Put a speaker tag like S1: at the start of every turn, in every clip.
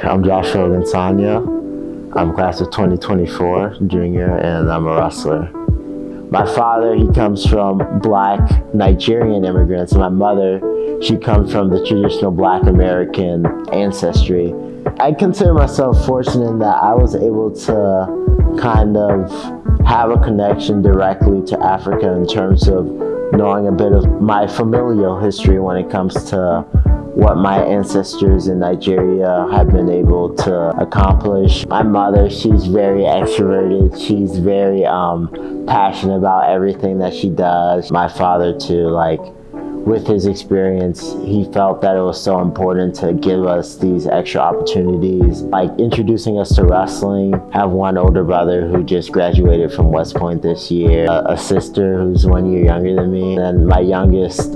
S1: I'm Joshua Ogunsanya. I'm class of 2024, junior, and I'm a wrestler. My father, he comes from Black Nigerian immigrants. My mother, she comes from the traditional Black American ancestry. I consider myself fortunate in that I was able to kind of have a connection directly to Africa in terms of knowing a bit of my familial history when it comes to what my ancestors in Nigeria have been able to accomplish. My mother, she's very extroverted. She's very passionate about everything that she does. My father too, with his experience, he felt that it was so important to give us these extra opportunities, like introducing us to wrestling. I have one older brother who just graduated from West Point this year, a sister who's 1 year younger than me, and my youngest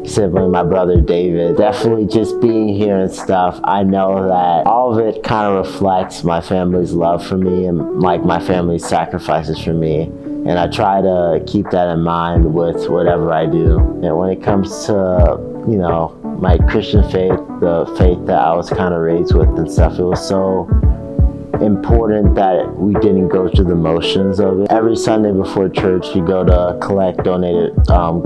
S1: sibling, my brother David. Definitely just being here and stuff, I know that all of it kind of reflects my family's love for me and my family's sacrifices for me. And I try to keep that in mind with whatever I do. And when it comes to, my Christian faith, the faith that I was kind of raised with and stuff, it was so important that we didn't go through the motions of it. Every Sunday before church, we go to collect donated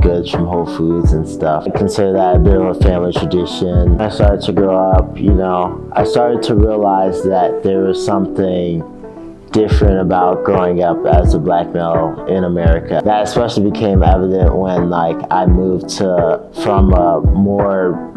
S1: goods from Whole Foods and stuff. I consider that a bit of a family tradition. I started to grow up, I started to realize that there was something different about growing up as a Black male in America. That especially became evident when I moved from a more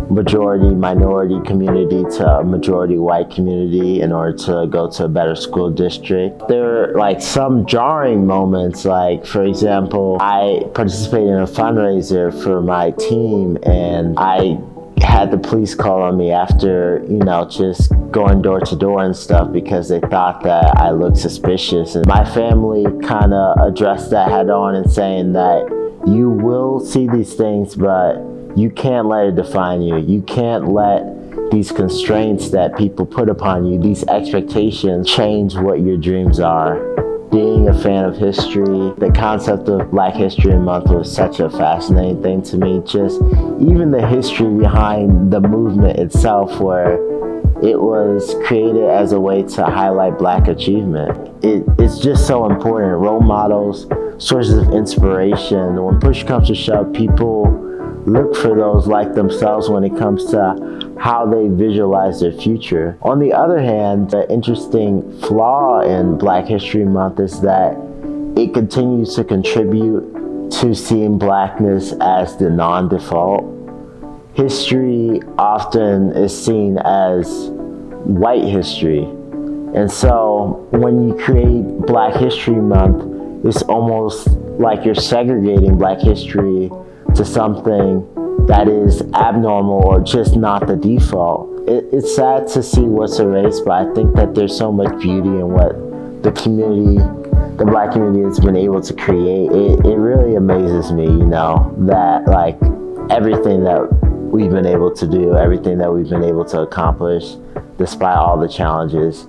S1: majority minority community to a majority white community in order to go to a better school district. There were some jarring moments, for example, I participated in a fundraiser for my team and I had the police call on me after, just going door to door and stuff because they thought that I looked suspicious. And my family kind of addressed that head on and saying that you will see these things, but you can't let it define you. You can't let these constraints that people put upon you, these expectations, change what your dreams are. Being a fan of history, the concept of Black History Month was such a fascinating thing to me. Just even the history behind the movement itself, where it was created as a way to highlight Black achievement. It's just so important. Role models, sources of inspiration. When push comes to shove, people look for those like themselves when it comes to how they visualize their future. On the other hand, the interesting flaw in Black History Month is that it continues to contribute to seeing Blackness as the non-default. History often is seen as white history. And so when you create Black History Month, it's almost like you're segregating Black history to something that is abnormal or just not the default. It's sad to see what's erased, but I think that there's so much beauty in what the Black community has been able to create. It really amazes me, that everything that we've been able to do, everything that we've been able to accomplish, despite all the challenges.